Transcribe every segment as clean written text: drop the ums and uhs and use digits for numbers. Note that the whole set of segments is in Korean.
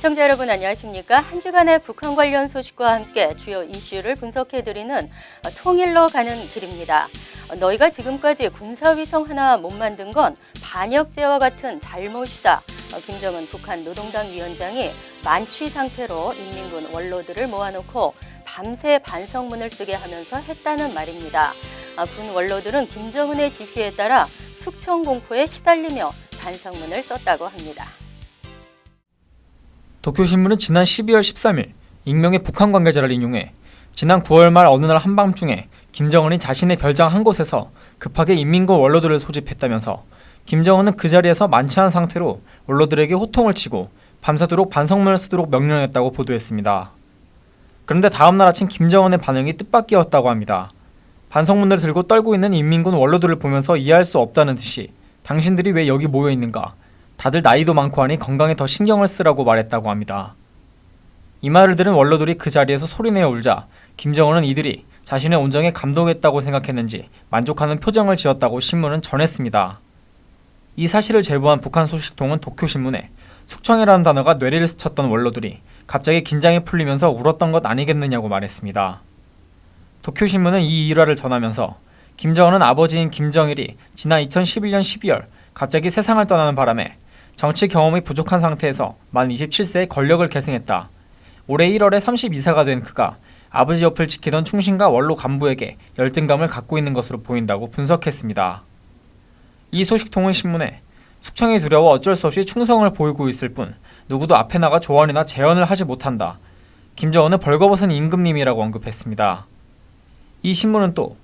시청자 여러분 안녕하십니까? 한 주간의 북한 관련 소식과 함께 주요 이슈를 분석해드리는 통일로 가는 길입니다. 너희가 지금까지 군사위성 하나 못 만든 건 반역죄와 같은 잘못이다. 김정은 북한 노동당 위원장이 만취 상태로 인민군 원로들을 모아놓고 밤새 반성문을 쓰게 하면서 했다는 말입니다. 군 원로들은 김정은의 지시에 따라 숙청 공포에 시달리며 반성문을 썼다고 합니다. 도쿄신문은 지난 12월 13일 익명의 북한 관계자를 인용해 지난 9월 말 어느 날 한밤중에 김정은이 자신의 별장 한 곳에서 급하게 인민군 원로들을 소집했다면서 김정은은 그 자리에서 만취한 상태로 원로들에게 호통을 치고 밤새도록 반성문을 쓰도록 명령했다고 보도했습니다. 그런데 다음날 아침 김정은의 반응이 뜻밖이었다고 합니다. 반성문을 들고 떨고 있는 인민군 원로들을 보면서 이해할 수 없다는 듯이 당신들이 왜 여기 모여 있는가? 다들 나이도 많고 하니 건강에 더 신경을 쓰라고 말했다고 합니다. 이 말을 들은 원로들이 그 자리에서 소리내어 울자 김정은은 이들이 자신의 온정에 감동했다고 생각했는지 만족하는 표정을 지었다고 신문은 전했습니다. 이 사실을 제보한 북한 소식통은 도쿄신문에 숙청이라는 단어가 뇌리를 스쳤던 원로들이 갑자기 긴장이 풀리면서 울었던 것 아니겠느냐고 말했습니다. 도쿄신문은 이 일화를 전하면서 김정은은 아버지인 김정일이 지난 2011년 12월 갑자기 세상을 떠나는 바람에 정치 경험이 부족한 상태에서 만 27세에 권력을 계승했다. 올해 1월에 32세가 된 그가 아버지 옆을 지키던 충신과 원로 간부에게 열등감을 갖고 있는 것으로 보인다고 분석했습니다. 이 소식통은 신문에 숙청이 두려워 어쩔 수 없이 충성을 보이고 있을 뿐 누구도 앞에 나가 조언이나 제언을 하지 못한다. 김정은은 벌거벗은 임금님이라고 언급했습니다. 이 신문은 또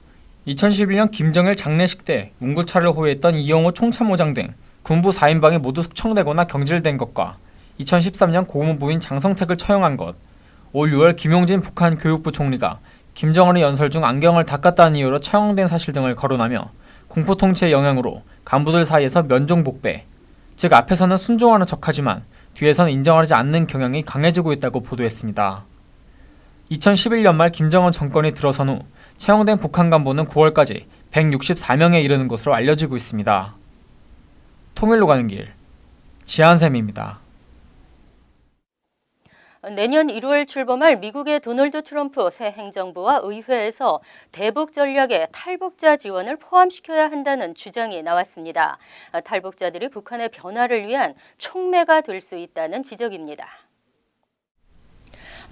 2011년 김정일 장례식 때 문구차를 호위했던 이영호 총참모장 등 군부 4인방이 모두 숙청되거나 경질된 것과 2013년 고문부인 장성택을 처형한 것, 올 6월 김용진 북한 교육부 총리가 김정은의 연설 중 안경을 닦았다는 이유로 처형된 사실 등을 거론하며 공포통치의 영향으로 간부들 사이에서 면종복배, 즉 앞에서는 순종하는 척하지만 뒤에서는 인정하지 않는 경향이 강해지고 있다고 보도했습니다. 2011년 말 김정은 정권이 들어선 후 채용된 북한 간부는 9월까지 164명에 이르는 것으로 알려지고 있습니다. 통일로 가는 길, 지한샘입니다. 내년 1월 출범할 미국의 도널드 트럼프 새 행정부와 의회에서 대북 전략에 탈북자 지원을 포함시켜야 한다는 주장이 나왔습니다. 탈북자들이 북한의 변화를 위한 촉매가 될 수 있다는 지적입니다.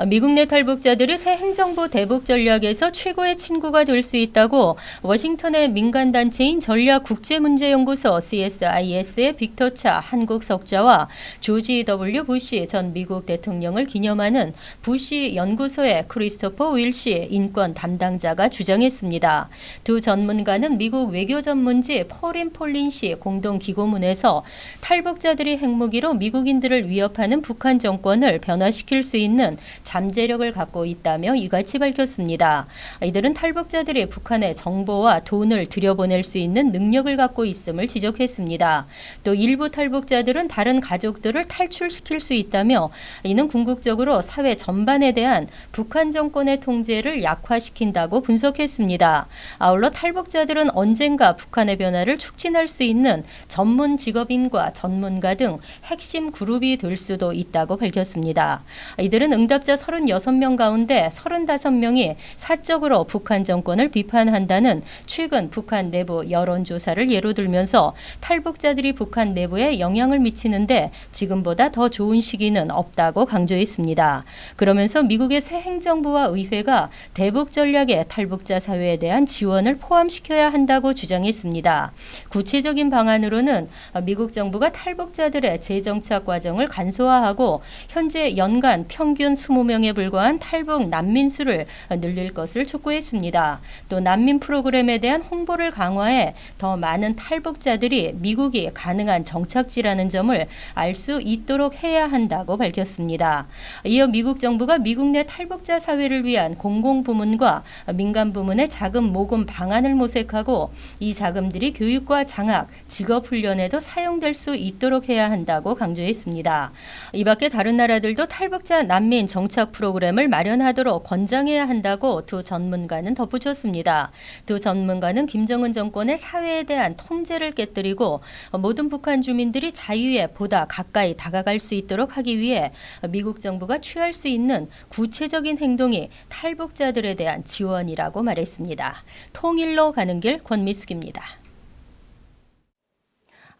미국 내 탈북자들이 새 행정부 대북 전략에서 최고의 친구가 될 수 있다고 워싱턴의 민간단체인 전략국제문제연구소 CSIS의 빅터 차 한국 석좌와 조지 W. 부시 전 미국 대통령을 기념하는 부시 연구소의 크리스토퍼 윌시 인권 담당자가 주장했습니다. 두 전문가는 미국 외교 전문지 퍼린 폴린시 공동 기고문에서 탈북자들이 핵무기로 미국인들을 위협하는 북한 정권을 변화시킬 수 있는 잠재력을 갖고 있다며 이같이 밝혔습니다. 이들은 탈북자들이 북한에 정보와 돈을 들여보낼 수 있는 능력을 갖고 있음을 지적했습니다. 또 일부 탈북자들은 다른 가족들을 탈출시킬 수 있다며 이는 궁극적으로 사회 전반에 대한 북한 정권의 통제를 약화시킨다고 분석했습니다. 아울러 탈북자들은 언젠가 북한의 변화를 촉진할 수 있는 전문 직업인과 전문가 등 핵심 그룹이 될 수도 있다고 밝혔습니다. 이들은 응답자 36명 가운데 35명이 사적으로 북한 정권을 비판한다는 최근 북한 내부 여론조사를 예로 들면서 탈북자들이 북한 내부에 영향을 미치는데 지금보다 더 좋은 시기는 없다고 강조했습니다. 그러면서 미국의 새 행정부와 의회가 대북 전략에 탈북자 사회에 대한 지원을 포함시켜야 한다고 주장했습니다. 구체적인 방안으로는 미국 정부가 탈북자들의 재정착 과정을 간소화하고 현재 연간 평균 20명에 불과한 탈북 난민 수를 늘릴 것을 촉구했습니다. 또 난민 프로그램에 대한 홍보를 강화해 더 많은 탈북자들이 미국이 가능한 정착지라는 점을 알 수 있도록 해야 한다고 밝혔습니다. 이어 미국 정부가 미국 내 탈북자 사회를 위한 공공부문과 민간부문의 자금 모금 방안을 모색하고 이 자금들이 교육과 장학, 직업훈련에도 사용될 수 있도록 해야 한다고 강조했습니다. 이 밖에 다른 나라들도 탈북자 난민 정착 정착 프로그램을 마련하도록 권장해야 한다고 두 전문가는 덧붙였습니다. 두 전문가는 김정은 정권의 사회에 대한 통제를 깨뜨리고 모든 북한 주민들이 자유에 보다 가까이 다가갈 수 있도록 하기 위해 미국 정부가 취할 수 있는 구체적인 행동이 탈북자들에 대한 지원이라고 말했습니다. 통일로 가는 길 권미숙입니다.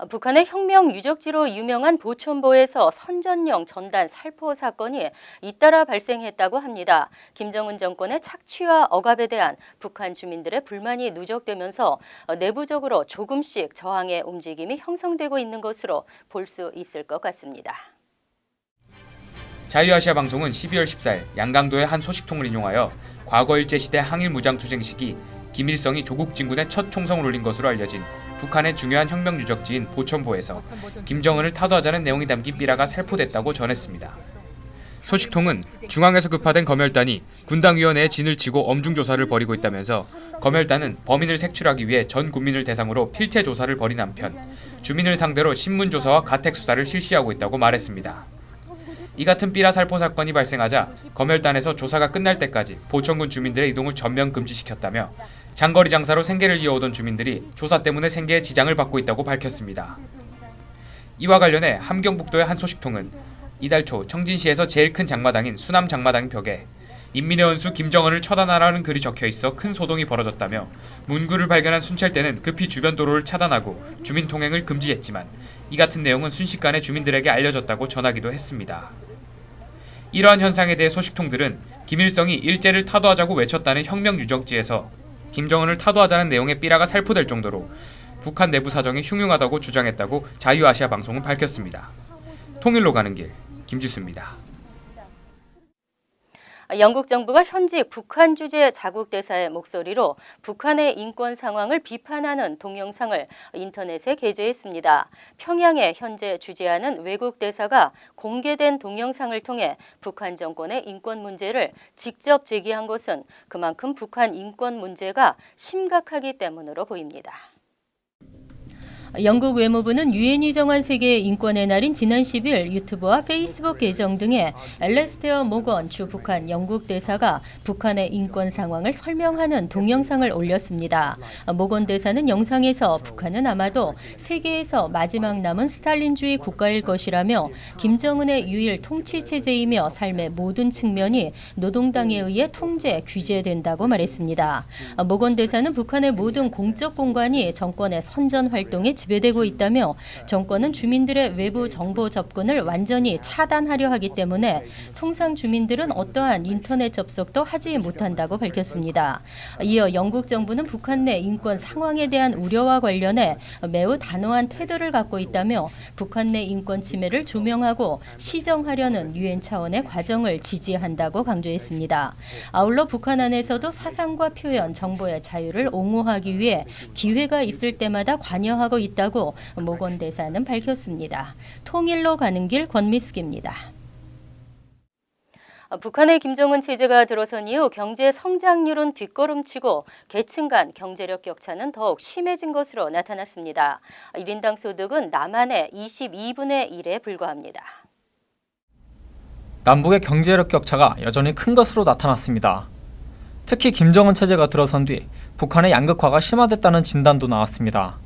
북한의 혁명 유적지로 유명한 보천보에서 선전용 전단 살포 사건이 잇따라 발생했다고 합니다. 김정은 정권의 착취와 억압에 대한 북한 주민들의 불만이 누적되면서 내부적으로 조금씩 저항의 움직임이 형성되고 있는 것으로 볼 수 있을 것 같습니다. 자유아시아 방송은 12월 14일 양강도의 한 소식통을 인용하여 과거 일제시대 항일 무장투쟁 시기 김일성이 조국 진군의 첫 총성을 울린 것으로 알려진 북한의 중요한 혁명 유적지인 보천보에서 김정은을 타도하자는 내용이 담긴 삐라가 살포됐다고 전했습니다. 소식통은 중앙에서 급파된 검열단이 군당위원회에 진을 치고 엄중 조사를 벌이고 있다면서 검열단은 범인을 색출하기 위해 전 국민을 대상으로 필체 조사를 벌인 한편 주민을 상대로 신문 조사와 가택 수사를 실시하고 있다고 말했습니다. 이 같은 삐라 살포 사건이 발생하자 검열단에서 조사가 끝날 때까지 보천군 주민들의 이동을 전면 금지시켰다며 장거리 장사로 생계를 이어오던 주민들이 조사 때문에 생계에 지장을 받고 있다고 밝혔습니다. 이와 관련해 함경북도의 한 소식통은 이달 초 청진시에서 제일 큰 장마당인 수남 장마당 벽에 인민의 원수 김정은을 처단하라는 글이 적혀있어 큰 소동이 벌어졌다며 문구를 발견한 순찰대는 급히 주변 도로를 차단하고 주민 통행을 금지했지만 이 같은 내용은 순식간에 주민들에게 알려졌다고 전하기도 했습니다. 이러한 현상에 대해 소식통들은 김일성이 일제를 타도하자고 외쳤다는 혁명 유적지에서 김정은을 타도하자는 내용의 삐라가 살포될 정도로 북한 내부 사정이 흉흉하다고 주장했다고 자유아시아 방송은 밝혔습니다. 통일로 가는 길, 김지수입니다. 영국 정부가 현직 북한 주재 자국 대사의 목소리로 북한의 인권 상황을 비판하는 동영상을 인터넷에 게재했습니다. 평양에 현재 주재하는 외국 대사가 공개된 동영상을 통해 북한 정권의 인권 문제를 직접 제기한 것은 그만큼 북한 인권 문제가 심각하기 때문으로 보입니다. 영국 외무부는 유엔이 정한 세계 인권의 날인 지난 10일 유튜브와 페이스북 계정 등에 엘레스테어 모건 주 북한 영국 대사가 북한의 인권 상황을 설명하는 동영상을 올렸습니다. 모건 대사는 영상에서 북한은 아마도 세계에서 마지막 남은 스탈린주의 국가일 것이라며 김정은의 유일 통치 체제이며 삶의 모든 측면이 노동당에 의해 통제, 규제된다고 말했습니다. 모건 대사는 북한의 모든 공적 공간이 정권의 선전 활동에 지배되고 있다며 정권은 주민들의 외부 정보 접근을 완전히 차단하려 하기 때문에 통상 주민들은 어떠한 인터넷 접속도 하지 못한다고 밝혔습니다. 이어 영국 정부는 북한 내 인권 상황에 대한 우려와 관련해 매우 단호한 태도를 갖고 있다며 북한 내 인권 침해를 조명하고 시정하려는 유엔 차원의 과정을 지지한다고 강조했습니다. 아울러 북한 안에서도 사상과 표현, 정보의 자유를 옹호하기 위해 기회가 있을 때마다 관여하고 있다고 모건 대사는 밝혔습니다. 통일로 가는 길 권미숙입니다. 북한의 김정은 체제가 들어선 이후 경제 성장률은 뒷걸음치고 계층 간 경제력 격차는 더욱 심해진 것으로 나타났습니다. 1인당 소득은 남한의 22분의 1에 불과합니다. 남북의 경제력 격차가 여전히 큰 것으로 나타났습니다. 특히 김정은 체제가 들어선 뒤 북한의 양극화가 심화됐다는 진단도 나왔습니다.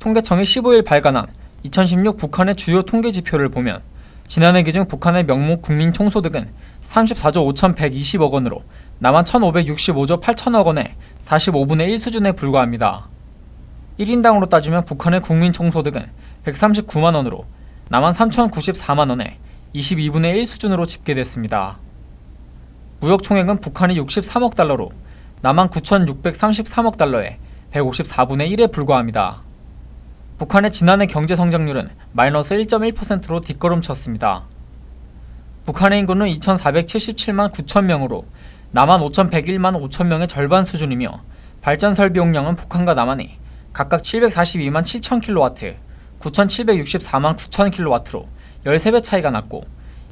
통계청이 15일 발간한 2016 북한의 주요 통계 지표를 보면 지난해 기준 북한의 명목 국민 총소득은 34조 5,120억 원으로 남한 1,565조 8천억 원의 45분의 1 수준에 불과합니다. 1인당으로 따지면 북한의 국민 총소득은 139만 원으로 남한 3,094만 원의 22분의 1 수준으로 집계됐습니다. 무역 총액은 북한이 63억 달러로 남한 9,633억 달러에 154분의 1에 불과합니다. 북한의 지난해 경제 성장률은 마이너스 1.1%로 뒷걸음쳤습니다. 북한의 인구는 2,477만 9천 명으로 남한 5,101만 5천 명의 절반 수준이며 발전 설비 용량은 북한과 남한이 각각 742만 7천 킬로와트, 9,764만 9천 킬로와트로 13배 차이가 났고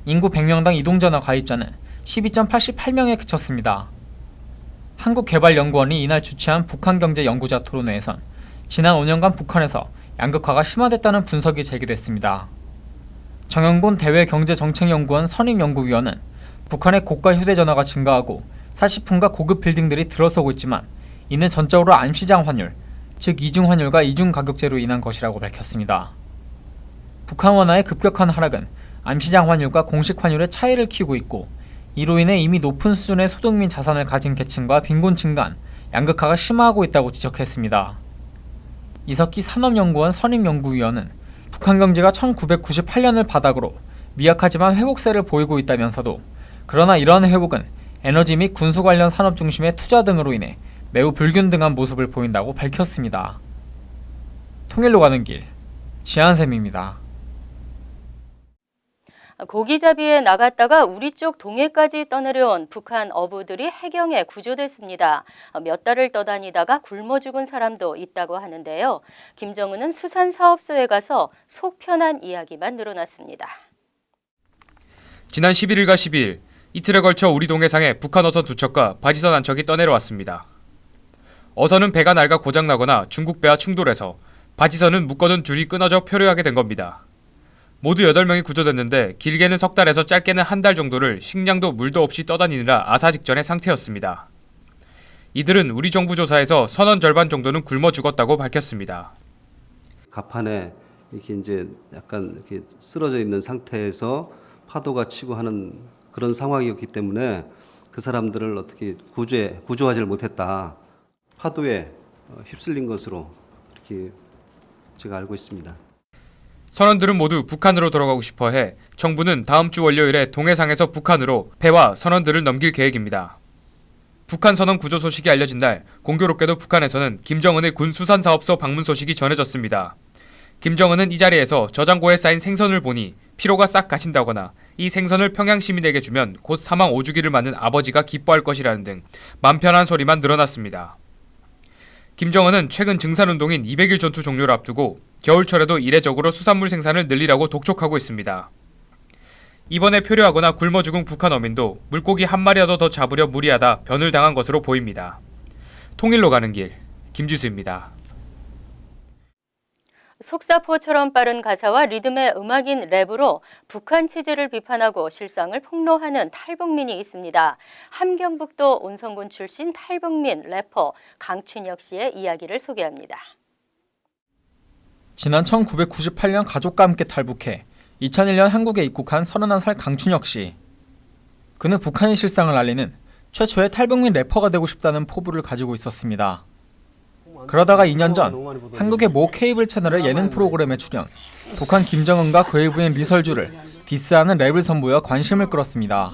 인구 100명당 이동전화 가입자는 12.88명에 그쳤습니다. 한국개발연구원이 이날 주최한 북한경제연구자 토론회에선 지난 5년간 북한에서 양극화가 심화됐다는 분석이 제기됐습니다. 정영곤 대외경제정책연구원 선임연구위원은 북한의 고가 휴대전화가 증가하고 사시품과 고급 빌딩들이 들어서고 있지만 이는 전적으로 암시장 환율, 즉 이중 환율과 이중 가격제로 인한 것이라고 밝혔습니다. 북한 원화의 급격한 하락은 암시장 환율과 공식 환율의 차이를 키우고 있고 이로 인해 이미 높은 수준의 소득 및 자산을 가진 계층과 빈곤층 간 양극화가 심화하고 있다고 지적했습니다. 이석기 산업연구원 선임연구위원은 북한 경제가 1998년을 바닥으로 미약하지만 회복세를 보이고 있다면서도 그러나 이러한 회복은 에너지 및 군수 관련 산업 중심의 투자 등으로 인해 매우 불균등한 모습을 보인다고 밝혔습니다. 통일로 가는 길, 지한샘입니다. 고기잡이에 나갔다가 우리 쪽 동해까지 떠내려온 북한 어부들이 해경에 구조됐습니다. 몇 달을 떠다니다가 굶어 죽은 사람도 있다고 하는데요. 김정은은 수산사업소에 가서 속 편한 이야기만 늘어났습니다. 지난 11일과 12일 이틀에 걸쳐 우리 동해상에 북한 어선 2척과 바지선 1척이 떠내려왔습니다. 어선은 배가 낡아 고장나거나 중국 배와 충돌해서 바지선은 묶어둔 줄이 끊어져 표류하게 된 겁니다. 모두 8명이 구조됐는데 길게는 석 달에서 짧게는 한 달 정도를 식량도 물도 없이 떠다니느라 아사직전의 상태였습니다. 이들은 우리 정부 조사에서 선원 절반 정도는 굶어 죽었다고 밝혔습니다. 갑판에 이렇게 이제 약간 이렇게 쓰러져 있는 상태에서 파도가 치고 하는 그런 상황이었기 때문에 그 사람들을 어떻게 구조하지를 못했다. 파도에 휩쓸린 것으로 이렇게 제가 알고 있습니다. 선원들은 모두 북한으로 돌아가고 싶어해 정부는 다음 주 월요일에 동해상에서 북한으로 배와 선원들을 넘길 계획입니다. 북한 선원 구조 소식이 알려진 날 공교롭게도 북한에서는 김정은의 군 수산사업소 방문 소식이 전해졌습니다. 김정은은 이 자리에서 저장고에 쌓인 생선을 보니 피로가 싹 가신다거나 이 생선을 평양 시민에게 주면 곧 사망 오주기를 맞는 아버지가 기뻐할 것이라는 등 맘 편한 소리만 늘어났습니다. 김정은은 최근 증산운동인 200일 전투 종료를 앞두고 겨울철에도 이례적으로 수산물 생산을 늘리라고 독촉하고 있습니다. 이번에 표류하거나 굶어 죽은 북한 어민도 물고기 한 마리라도 더 잡으려 무리하다 변을 당한 것으로 보입니다. 통일로 가는 길, 김지수입니다. 속사포처럼 빠른 가사와 리듬의 음악인 랩으로 북한 체제를 비판하고 실상을 폭로하는 탈북민이 있습니다. 함경북도 온성군 출신 탈북민 래퍼 강춘혁 씨의 이야기를 소개합니다. 지난 1998년 가족과 함께 탈북해 2001년 한국에 입국한 31살 강춘혁 씨. 그는 북한의 실상을 알리는 최초의 탈북민 래퍼가 되고 싶다는 포부를 가지고 있었습니다. 그러다가 2년 전 한국의 모 케이블 채널의 예능 프로그램에 출연, 북한 김정은과 그의 부인 리설주를 디스하는 랩을 선보여 관심을 끌었습니다.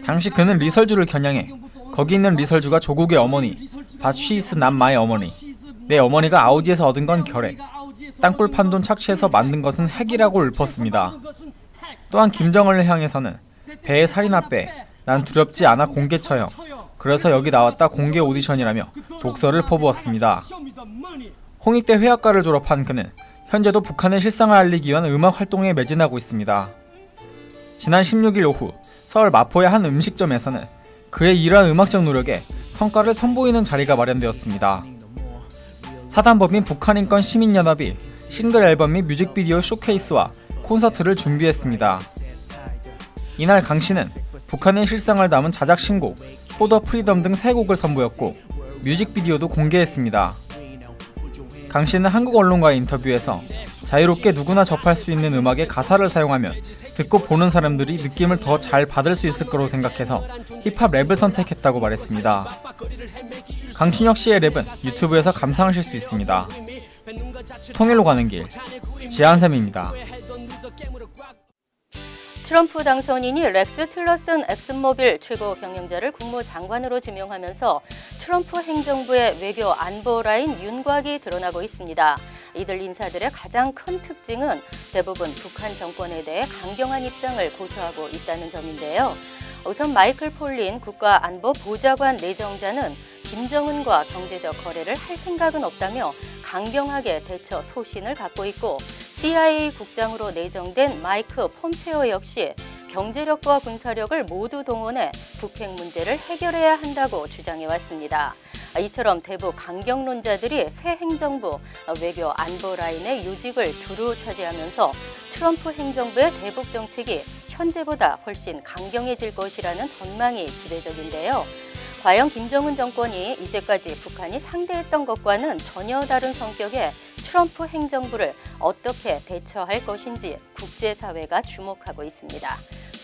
당시 그는 리설주를 겨냥해 거기 있는 리설주가 조국의 어머니, But she is not my 어머니, 내 어머니가 아우지에서 얻은 건 결핵, 땅굴 판돈 착취해서 만든 것은 핵이라고 읊었습니다. 또한 김정은을 향해서는 배에 살이나 빼, 난 두렵지 않아 공개 처형, 그래서 여기 나왔다 공개 오디션이라며 독설을 퍼부었습니다. 홍익대 회화과를 졸업한 그는 현재도 북한의 실상을 알리기 위한 음악 활동에 매진하고 있습니다. 지난 16일 오후 서울 마포의 한 음식점에서는 그의 이러한 음악적 노력에 성과를 선보이는 자리가 마련되었습니다. 사단법인 북한인권 시민연합이 싱글 앨범 및 뮤직비디오 쇼케이스와 콘서트를 준비했습니다. 이날 강 씨는 북한의 실상을 담은 자작 신곡 For the Freedom 등 3곡을 선보였고 뮤직비디오도 공개했습니다. 강 씨는 한국 언론과의 인터뷰에서 자유롭게 누구나 접할 수 있는 음악의 가사를 사용하면 듣고 보는 사람들이 느낌을 더 잘 받을 수 있을 거라고 생각해서 힙합 랩을 선택했다고 말했습니다. 강춘혁 씨의 랩은 유튜브에서 감상하실 수 있습니다. 통일로 가는 길, 지한샘입니다. 트럼프 당선인이 렉스 틸러슨 엑슨모빌 최고 경영자를 국무장관으로 지명하면서 트럼프 행정부의 외교 안보 라인 윤곽이 드러나고 있습니다. 이들 인사들의 가장 큰 특징은 대부분 북한 정권에 대해 강경한 입장을 고수하고 있다는 점인데요. 우선 마이클 폴린 국가안보보좌관 내정자는 김정은과 경제적 거래를 할 생각은 없다며 강경하게 대처 소신을 갖고 있고, CIA 국장으로 내정된 마이크 폼페오 역시 경제력과 군사력을 모두 동원해 북핵 문제를 해결해야 한다고 주장해왔습니다. 이처럼 대북 강경론자들이 새 행정부 외교 안보 라인의 요직을 두루 차지하면서 트럼프 행정부의 대북 정책이 현재보다 훨씬 강경해질 것이라는 전망이 지배적인데요. 과연 김정은 정권이 이제까지 북한이 상대했던 것과는 전혀 다른 성격의 트럼프 행정부를 어떻게 대처할 것인지 국제사회가 주목하고 있습니다.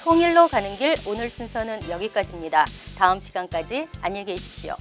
통일로 가는 길 오늘 순서는 여기까지입니다. 다음 시간까지 안녕히 계십시오.